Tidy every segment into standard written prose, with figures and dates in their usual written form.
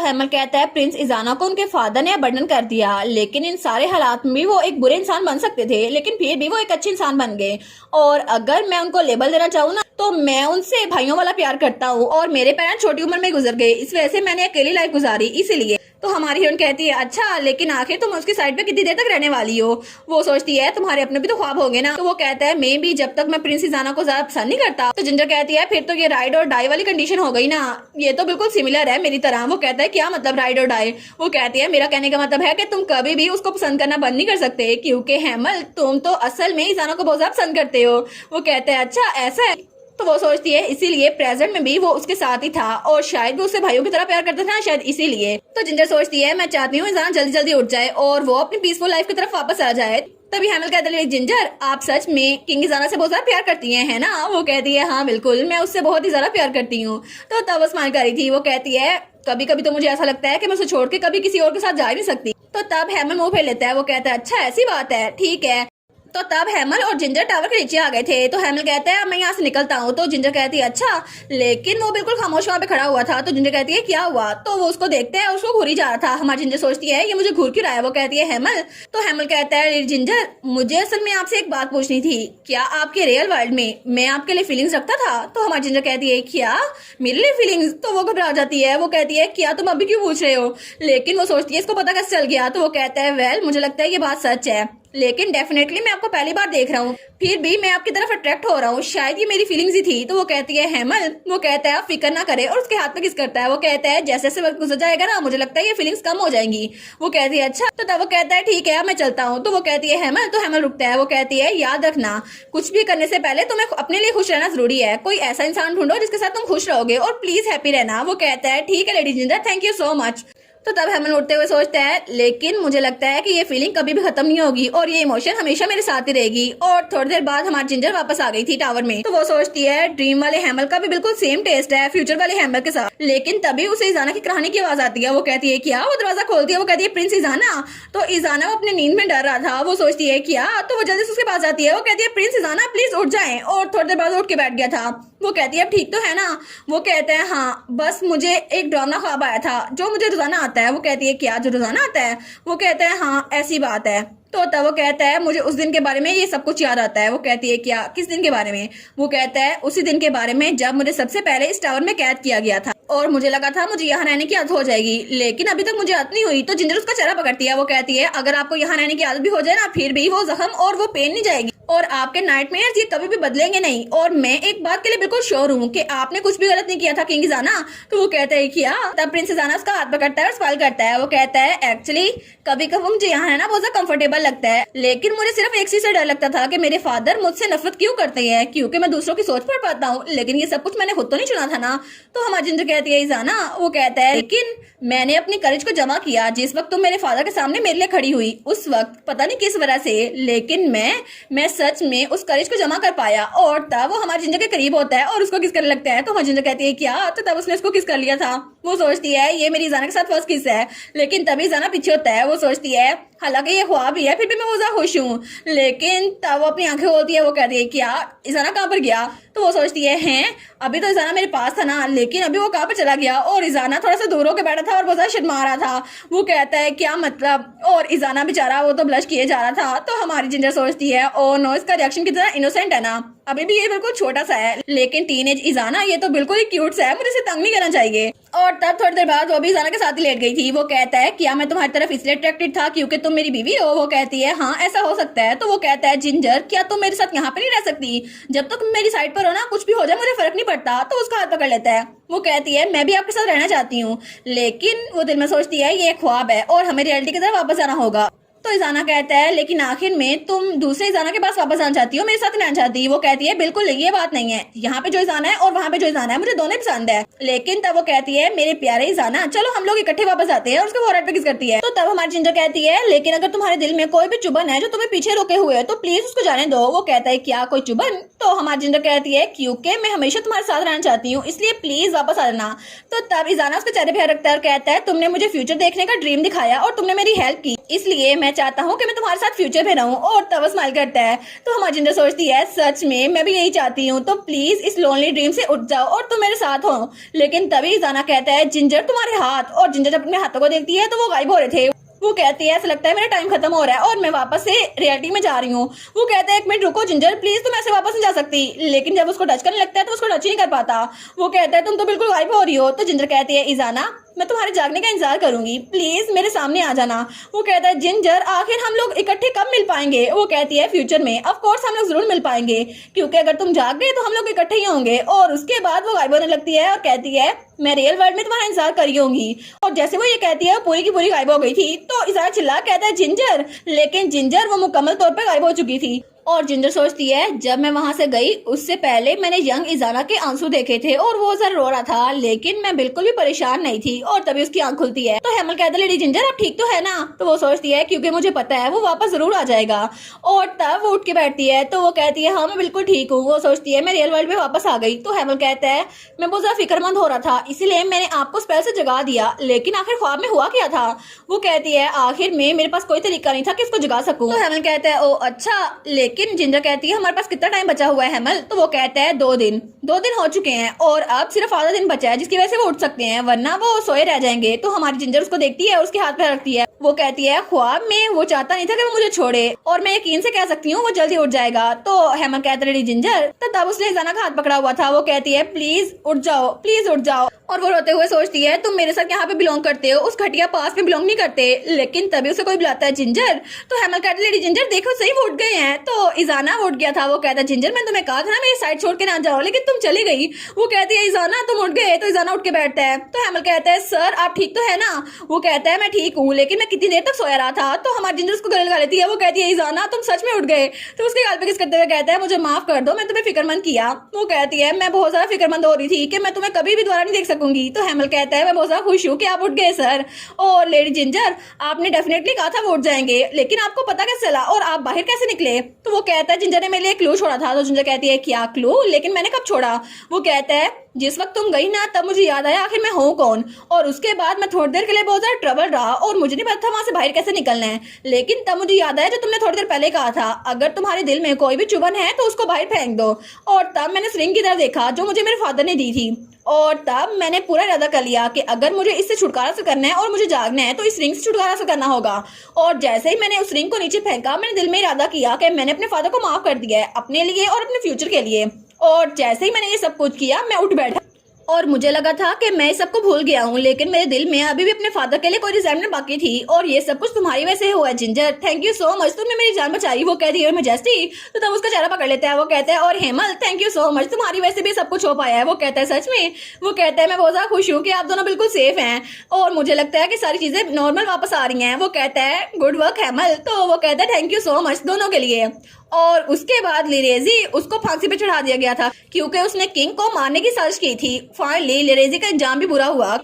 हेमल कहता है प्रिंस इजाना को उनके फादर ने अबंडन कर दिया, लेकिन इन सारे हालात में भी वो एक बुरे इंसान बन सकते थे, लेकिन फिर भी वो एक अच्छे इंसान बन गए। और अगर मैं उनको लेबल देना चाहूँ ना तो मैं उनसे भाइयों वाला प्यार करता हूँ, और मेरे पेरेंट्स छोटी उम्र में गुजर गए, इस वजह से मैंने अकेली लाइफ गुजारी, इसीलिए। तो हमारी हीरोइन कहती है अच्छा लेकिन आखिर तुम उसकी साइड पे कितनी देर तक रहने वाली हो। वो सोचती है तुम्हारे अपने भी तो ख्वाब होंगे ना। तो वो कहता है मैं भी, जब तक मैं प्रिंस इजाना को ज्यादा पसंद नहीं करता। तो जिंजर कहती है फिर तो ये राइड और डाई वाली कंडीशन हो गई ना, ये तो बिल्कुल सिमिलर है मेरी तरह। वो कहता है क्या मतलब राइड और डाई। वो कहती है मेरा कहने का मतलब है कि तुम कभी भी उसको पसंद करना बंद नहीं कर सकते, क्योंकि हेमल तुम तो असल में इजाना को बहुत ज्यादा पसंद करते हो। वो कहते हैं अच्छा ऐसा है। तो वो सोचती है इसीलिए प्रेजेंट में भी वो उसके साथ ही था, और शायद वो उससे भाइयों की तरह प्यार करता था, शायद इसीलिए। तो जिंजर सोचती है मैं चाहती हूँ इजाना जल्दी जल्दी उठ जाए और वो अपनी पीसफुल लाइफ की तरफ वापस आ जाए। तभी हेमल कहता है जिंजर आप सच में किंग इजाना से बहुत ज्यादा प्यार करती हैं है ना। वो कहती है हाँ बिल्कुल, मैं उससे बहुत ही ज्यादा प्यार करती हूँ। तो तब वो स्माइल कर रही थी। वो कहती है कभी कभी तो मुझे ऐसा लगता है कि मैं उसे छोड़ के कभी किसी और के साथ जा ही नहीं सकती। तो तब हेमल मुंह फेर लेता है। वो कहता है अच्छा ऐसी बात है, ठीक है। तो तब हेमल और जिंजर टावर के नीचे आ गए थे। तो हेमल कहता है मैं यहाँ से निकलता हूँ। तो जिंजर कहती है अच्छा, लेकिन वो बिल्कुल खामोश वहाँ पे खड़ा हुआ था। तो जिंजर कहती है क्या हुआ। तो वो उसको देखते हैं, उसको घूरी जा रहा था। हमारी जिंजर सोचती है ये मुझे घूर क्यों रहा है। वो कहती है हेमल। तो हेमल कहता है जिंजर मुझे असल में आपसे एक बात पूछनी थी, क्या आपके रियल वर्ल्ड में मैं आपके लिए फीलिंग्स रखता था। तो हमारी जिंजर कहती है क्या मेरे लिए फीलिंग्स। तो वो घबरा जाती है। वो कहती है क्या तुम अभी क्यों पूछ रहे हो, लेकिन वो सोचती है इसको पता कैसे चल गया। तो वो कहता है वेल मुझे लगता है ये बात सच है, लेकिन डेफिनेटली मैं आपको पहली बार देख रहा हूँ, फिर भी मैं आपकी तरफ अट्रैक्ट हो रहा हूँ, शायद ये मेरी फीलिंग्स ही थी। तो वो कहती है हेमल। वो कहता है आप फिक्र ना करे, और उसके हाथ में किस करता है। वो कहता है जैसे जैसे वक्त गुजर जाएगा ना मुझे लगता है ये फीलिंग्स कम हो जाएंगी। वो कहती है अच्छा। तो तब वो कहता है ठीक है मैं चलता हूँ। तो वो कहती है हेमल। तो हेमल रुकता है। वो कहती है याद रखना कुछ भी करने से पहले तुम्हें अपने लिए खुश रहना जरूरी है, कोई ऐसा इंसान ढूंढो जिसके साथ तुम खुश रहोगे, और प्लीज हैप्पी रहना। वो कहता है ठीक है lady ginger, thank you so much. तो तब हेमल उठते हुए सोचता है लेकिन मुझे लगता है कि ये फीलिंग कभी भी खत्म नहीं होगी, और ये इमोशन हमेशा मेरे साथ ही रहेगी। और थोड़ी देर बाद हमारी जिंजर वापस आ गई थी टावर में। तो वो सोचती है ड्रीम वाले हेमल का भी बिल्कुल सेम टेस्ट है फ्यूचर वाले हेमल के साथ। लेकिन तभी उसे इजाना की कहानी की आवाज आती है। वो कहती है क्या। वो दरवाजा खोलती है। वो कहती है प्रिंस इजाना। तो इजाना वो अपने नींद में डर रहा था। वो सोचती है क्या। तो वो जल्दी से उसके पास आती है। वो कहती है प्रिंस इजाना प्लीज उठ जाए, और थोड़ी देर बाद उठ के बैठ गया था। वो कहती है अब ठीक तो है ना। वो कहते हैं हाँ बस मुझे एक डरावना ख्वाब आया था जो मुझे रोजाना आता है। वो कहती है क्या जो रोजाना आता है। वो कहते हैं हाँ ऐसी बात है। तो तब वो कहता है मुझे उस दिन के बारे में ये सब कुछ याद आता है। वो कहती है क्या किस दिन के बारे में। वो कहता है उसी दिन के बारे में जब मुझे सबसे पहले इस टावर में कैद किया गया था, और मुझे लगा था मुझे यहाँ रहने की आदत हो जाएगी, लेकिन अभी तक मुझे आदत नहीं हुई। तो जिंजर उसका चेहरा पकड़ती है। वो कहती है अगर आपको यहाँ रहने की आदत भी हो जाए ना फिर भी वो जख्म और वो पेन नहीं जाएगी, और आपके नाइटमेयर्स ये कभी भी बदलेंगे नहीं। और मैं एक बात के लिए बिल्कुल श्योर हूँ कि आपने कुछ भी गलत नहीं किया था किंग इजाना। तो वो कहता है क्या। तब प्रिंस इजाना उसका हाथ पकड़ता है और स्माइल करता है। वो कहता है एक्चुअली कभी कभी मुझे यहाँ रहना बहुत ज्यादा कंफर्टेबल लगता है, लेकिन मुझे सिर्फ एक चीज से डर लगता था कि मेरे फादर मुझसे नफरत क्यों करते हैं, क्योंकि मैं दूसरों की सोच पढ़ पाता हूँ, लेकिन ये सब कुछ मैंने खुद तो नहीं चुना था ना। तो हमारी जिंजर कहती है इजाना। वो कहता है लेकिन मैंने अपनी करेज को जमा किया जिस वक्त तुम मेरे फादर के सामने मेरे लिए खड़ी हुई, उस वक्त पता नहीं किस वजह से, लेकिन मैं सच में उस करेज को जमा कर पाया। और तब वो हमारी जिंजर के करीब होता है और उसको किस करने लगता है। तो हमारी जिंजर कहती है क्या। तो तब उसने उसको किस कर लिया था। वो सोचती है ये मेरी इजाना के साथ फर्स्ट किस है, लेकिन तभी इजाना पीछे होता है। वो सोचती है हालांकि ये ख्वाब ही है फिर भी मैं बहुत खुश हूँ, लेकिन तब वो अपनी आंखें खोलती है। वो कहती है क्या इजाना कहाँ पर गया। तो वो सोचती है हैं अभी तो इजाना मेरे पास था ना, लेकिन अभी वो कहाँ पर चला गया। और इजाना थोड़ा सा दूर होकर बैठा था और बहुत ज्यादा शर्मा रहा था। वो कहता है क्या मतलब, और इजाना बेचारा वो तो ब्लश किए जा रहा था। तो हमारी जिंजर सोचती है ओ नो इसका रिएक्शन कितना इनोसेंट है ना, अभी भी ये बिल्कुल छोटा सा है, लेकिन टीनेज इजाना ये तो बिल्कुल ही क्यूट सा है, मुझे इसे तंग नहीं करना चाहिए। और तब थोड़ी देर बाद वो भी इजाना के साथ ही लेट गई थी। वो कहता है क्या मैं तुम्हारी तरफ इसलिए अट्रैक्टेड था क्योंकि तुम मेरी बीवी हो। वो कहती है हाँ ऐसा हो सकता है। तो वो कहता है जिंजर क्या तुम मेरे साथ यहाँ पे नहीं रह सकती, जब तक तुम मेरी साइड पर हो ना कुछ भी हो जाए मुझे फर्क नहीं पड़ता। तो उसका हाथ पकड़ लेता है। वो कहती है मैं भी आपके साथ रहना चाहती हूँ, लेकिन वो दिल में सोचती है ये ख्वाब है और हमें रियलिटी की तरफ वापस आना होगा। तो इजाना कहता है लेकिन आखिर में तुम दूसरे इजाना के पास वापस आना चाहती हो, मेरे साथ नहीं आना चाहती। वो कहती है बिल्कुल ये बात नहीं है, यहाँ पे जो इजाना है और वहाँ पे जो इजाना है मुझे दोनों पसंद है। लेकिन तब वो कहती है मेरे प्यारे इजाना चलो हम लोग इकट्ठे वापस आते हैं, और उसके फोरहेड पे किस करती है। तो तब हमारी जिंजर कहती है लेकिन अगर तुम्हारे दिल में कोई भी चुभन है जो तुम्हें पीछे रोके हुए है तो प्लीज उसको जाने दो। वो कहता है क्या कोई चुभन। तो हमारी जिंजर कहती है क्योंकि मैं हमेशा तुम्हारे साथ रहना चाहती हूँ, इसलिए प्लीज वापस आ जाना। तो तब इजाना उसके चेहरे पे रखता है और कहता है तुमने मुझे फ्यूचर देखने का ड्रीम दिखाया और तुमने मेरी हेल्प की, इसलिए मैं चाहता हूँ कि मैं तुम्हारे साथ फ्यूचर में रहूं। और तब वो स्माइल करता है। तो हमारी जिंजर सोचती है सच में मैं भी यही चाहती हूँ, तो प्लीज इस लोनली ड्रीम से उठ जाओ और तुम मेरे साथ हो। लेकिन तभी जाना कहता है जिंजर तुम्हारे हाथ। और जिंजर जब अपने हाथों को देखती है तो वो गायब हो रहे थे। वो कहती है ऐसा लगता है मेरा टाइम खत्म हो रहा है और मैं वापस से रियलिटी में जा रही हूँ। वो कहता है एक मिनट रुको जिंजर प्लीज, तुम ऐसे वापस नहीं जा सकती। लेकिन जब उसको टच करने लगता है तो उसको टच ही नहीं कर पाता। वो कहता है तुम तो बिल्कुल गायब हो रही हो। तो जिंजर कहती है इजाना मैं तुम्हारे जागने का इंतजार करूंगी, प्लीज मेरे सामने आ जाना। वो कहता है जिंजर आखिर हम लोग इकट्ठे कब मिल पाएंगे। वो कहती है फ्यूचर में। ऑफ कोर्स हम लोग जरूर मिल पाएंगे, क्योंकि अगर तुम जाग गए तो हम लोग इकट्ठे ही होंगे। और उसके बाद वो गायब होने लगती है और कहती है मैं रियल वर्ल्ड में तुम्हारा इंतजार कर रही होंगी। और जैसे वो ये कहती है पूरी की पूरी गायब हो गई थी। तो इजारा चिल्ला कहता है जिंजर, लेकिन जिंजर वो मुकम्मल तौर पर गायब हो चुकी थी। और जिंजर सोचती है जब मैं वहां से गई उससे पहले मैंने यंग इजाना के आंसू देखे थे और वो जरा रो रहा था, लेकिन मैं बिल्कुल भी परेशान नहीं थी। और तभी उसकी आंख खुलती है। तो हेमल कहता है लेडी जिंजर आप ठीक तो है ना। तो वो सोचती है क्योंकि मुझे पता है वो वापस जरूर आ जाएगा। और तब वो उठ के बैठती है। तो वो कहती है हाँ मैं बिल्कुल ठीक हूँ। वो सोचती है मैं रियल वर्ल्ड में वापस आ गई। तो हेमल कहता है मैं बहुत ज्यादा फिक्रमंद हो रहा था, इसीलिए मैंने आपको स्पेल से जगा दिया, लेकिन आखिर ख्वाब में हुआ क्या था। वो कहती है आखिर में मेरे पास कोई तरीका नहीं था कि उसको जगा सकूं। तो हेमल कहता है ओ अच्छा, लेकिन जिंजर कहती है हमारे पास कितना टाइम बचा हुआ है हेमल। तो वो कहता है 2 दिन। 2 दिन हो चुके हैं और अब सिर्फ आधा दिन बचा है, जिसकी वजह से वो उठ सकते हैं, वरना वो सोए रह जाएंगे। तो हमारी जिंजर उसको देखती है और उसके हाथ पे रखती है। वो कहती है ख्वाब में वो चाहता नहीं था कि वो मुझे छोड़े और मैं यकीन से कह सकती हूँ वो जल्दी उठ जाएगा। तो हेमल कहता है लेडी जिंजर। तो तब उसने इजाना का हाथ पकड़ा हुआ था। वो कहती है प्लीज उठ जाओ, प्लीज उठ जाओ। और वो रोते हुए सोचती है तुम मेरे साथ यहाँ पे बिलोंग करते हो, उस घटिया पास में बिलोंग नहीं करते। लेकिन तभी उसे कोई बुलाता है जिंजर। तो हेमल कहता है लेडी जिंजर देखो सही वो उठ गए हैं। तो इजाना उठ गया था। वो कहता है जिंजर मैंने तुम्हें कहा था ना मेरी साइड छोड़ के ना जाओ, लेकिन तुम चली गई। वो कहती है इजाना तुम उठ गए। तो इजाना उठ के बैठता है। तो हेमल कहता है सर आप ठीक तो है ना। वो कहता है मैं ठीक हूँ, लेकिन मैं कितनी देर तक सोया रहा था। तो हमारी जिंजर उसको गले लगा लेती है। वो कहती है इजाना तुम सच में उठ गए। तो उसके गाल पे किस करते हुए कहता है मुझे माफ कर दो, मैं तुम्हें फिक्रमंद किया। वो कहती है मैं बहुत ज्यादा फिक्रमंद हो रही थी कि मैं तुम्हें कभी भी दोबारा नहीं देख सकूंगी। तो हेमल कहता है मैं बहुत ज्यादा खुश हूँ कि आप उठ गए सर। और लेडी जिंजर आपने डेफिनेटली कहा था वो उठ जाएंगे, लेकिन आपको पता कैसे चला और आप बाहर कैसे निकले। तो वो कहता है जिंजर ने मेरे लिए क्लू छोड़ा था। तो जिंजर कहती है क्या क्लू, लेकिन मैंने कब छोड़ा। वो कहता है जिस वक्त तुम गई ना तब मुझे याद आया आखिर मैं हूँ कौन। और उसके बाद मैं थोड़ी देर के लिए बहुत ज्यादा ट्रबल रहा और मुझे नहीं पता था वहां से बाहर कैसे निकलना है। लेकिन तब मुझे याद आया जो तुमने थोड़ी देर पहले कहा था, अगर तुम्हारे दिल में कोई भी चुभन है तो उसको बाहर फेंक दो। और तब मैंने स्ट्रिंग की तरह देखा जो मुझे मेरे फादर ने दी थी। और तब मैंने पूरा इरादा कर लिया कि अगर मुझे इससे छुटकारा से करना है और मुझे जागना है तो इस रिंग से छुटकारा से करना होगा। और जैसे ही मैंने उस रिंग को नीचे फेंका मैंने दिल में इरादा किया कि मैंने अपने फादर को माफ कर दिया है अपने लिए और अपने फ्यूचर के लिए। और जैसे ही मैंने ये सब कुछ किया मैं उठ बैठा और मुझे लगा था कि मैं सबको भूल गया हूँ, लेकिन मेरे दिल में अभी भी अपने फादर के लिए कोई रिजेंटमेंट बाकी थी। और ये सब कुछ तुम्हारी वजह से हुआ है ginger, thank you so much, तुमने मेरी जान बचाई। वो कहती है मेजेस्टी। तो तब उसका चेहरा पकड़ लेता है। वो कहता है और Hemal thank you so much, तुम्हारी वजह से भी सब कुछ हो पाया है। वो कहता है सच में। वो कहता है मैं बहुत ज्यादा खुश हूँ कि आप दोनों बिल्कुल सेफ हैं और मुझे लगता है कि सारी चीजें नॉर्मल वापस आ रही हैं। वो कहता है गुड वर्क हेमल। तो वो कहता है थैंक यू सो मच दोनों के लिए। और उसके बाद लिरेजी उसको फांसी पे चढ़ा दिया गया था क्योंकि उसने किंग को मारने की साजिश की थी। फाइनली लिरेजी का अंजाम भी बुरा हुआ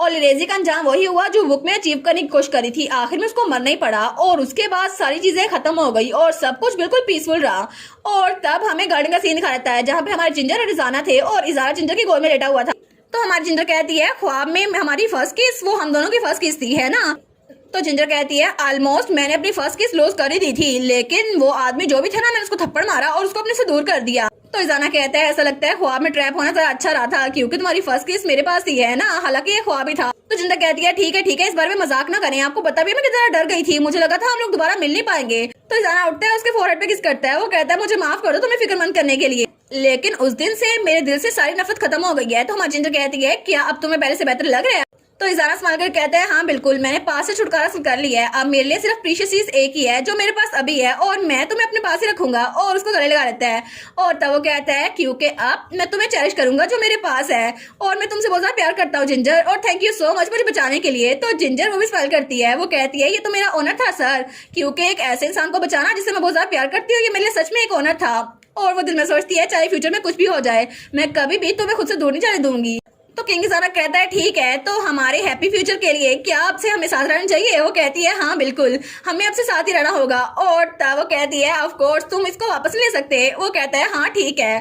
और लिरेजी का अंजाम वही हुआ जो बुक में अचीव करने की कोशिश करी थी। आखिर में उसको मरना ही पड़ा और उसके बाद सारी चीजें खत्म हो गई और सब कुछ बिल्कुल पीसफुल रहा। और तब हमें गार्डन का सीन दिखा देता है जहाँ पे हमारे जिंजर और इजाना थे और इजारा जिंजर की गोद में लेटा हुआ था। तो हमारी जिंजर कहती है ख्वाब में हमारी फर्स्ट किस वो हम दोनों की फर्स्ट किस थी है ना। तो जिंजर कहती है ऑलमोस्ट मैंने अपनी फर्स्ट किस लॉस कर ही दी थी, लेकिन वो आदमी जो भी था ना मैंने उसको थप्पड़ मारा और उसको अपने से दूर कर दिया। तो इजाना कहता है ऐसा लगता है ख्वाब में ट्रैप होना जरा अच्छा रहा था क्योंकि तुम्हारी फर्स्ट किस मेरे पास ही है ना, हालांकि ये ख्वाब ही था। तो जिंजर कहती है ठीक है इस बार में मजाक ना करें, आपको पता भी मैं कितना डर गई थी, मुझे लगा था हम लोग दोबारा मिल नहीं पाएंगे। तो इजाना उठता है उसके फोरहेड पे किस करता है। वो कहता है मुझे माफ कर दो तुम्हें फिक्रमंद करने के लिए, लेकिन उस दिन से मेरे दिल से सारी नफरत खत्म हो गई है। तो हमारी जिंजर कहती है क्या अब तुम्हें पहले से बेहतर लग रहा है। तो इजारा स्माइल कर कहता है हाँ बिल्कुल मैंने पास से छुटकारा कर लिया है, अब मेरे लिए सिर्फ प्रीशियस चीज एक ही है जो मेरे पास अभी है और मैं तुम्हें अपने पास ही रखूंगा। और उसको गले लगा लेता है। और तब वो कहता है क्योंकि अब मैं तुम्हें चेरिश करूंगा जो मेरे पास है और मैं तुमसे बहुत ज्यादा प्यार करता हूँ जिंजर और थैंक यू सो मच मुझे बचाने के लिए। तो जिंजर वो भी स्माइल करती है। वो कहती है ये तो मेरा ऑनर था सर, क्योंकि एक ऐसे इंसान को बचाना जिससे मैं बहुत ज्यादा प्यार करती हूँ ये मेरे लिए सच में एक ऑनर था। और वो दिल में सोचती है चाहे फ्यूचर में कुछ भी हो जाए मैं कभी भी तुम्हें खुद से दूर नहीं जाने दूंगी। तो किंग इजारा कहता है ठीक है तो हमारे हैप्पी फ्यूचर के लिए क्या आपसे हमें साथ रहना चाहिए। वो कहती है हाँ बिल्कुल हमें आपसे साथ ही रहना होगा। और तब वो कहती है ऑफ कोर्स तुम इसको वापस ले सकते। वो कहता है हाँ ठीक है।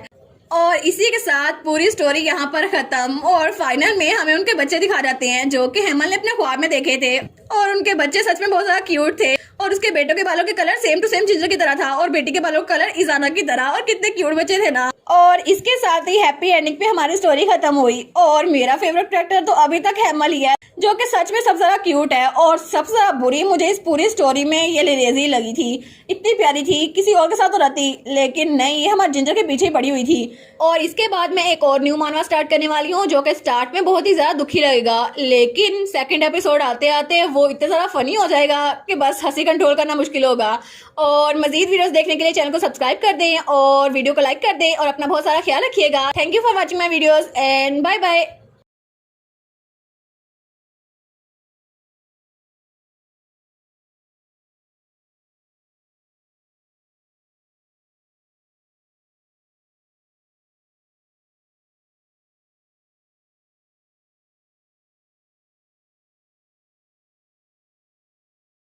और इसी के साथ पूरी स्टोरी यहाँ पर खत्म और फाइनल में हमें उनके बच्चे दिखा जाते हैं जो कि हेमल ने अपने ख्वाब में देखे थे और उनके बच्चे सच में बहुत ज्यादा क्यूट थे और उसके बेटों के बालों के colour same to same ginger की तरह था और बेटी के बालों का कलर इजाना की तरह और कितने क्यूट बच्चे थे ना। और इसके साथ ही हैप्पी एंडिंग पे हमारी स्टोरी खत्म हुई और मेरा फेवरेट कैरेक्टर तो अभी तक हेमल ही है जो कि सच में सबसे ज्यादा क्यूट है और सबसे ज्यादा बुरी मुझे इस पूरी स्टोरी में ये लेजी लगी थी। इतनी प्यारी थी, किसी और के साथ तो रहती लेकिन नहीं, ये हमारे जिंजर के पीछे ही पड़ी हुई थी। और इसके बाद मैं एक और न्यू मानवा स्टार्ट करने वाली हूँ जो कि स्टार्ट में बहुत ही ज्यादा दुखी लगेगा लेकिन सेकंड एपिसोड आते आते वो इतना ज्यादा फनी हो जाएगा कि बस हंसी कंट्रोल करना मुश्किल होगा। और मजीद वीडियोस देखने के लिए चैनल को सब्सक्राइब कर दें और वीडियो को लाइक कर दें और अपना बहुत सारा ख्याल रखिएगा। Thank you for watching my videos and bye bye.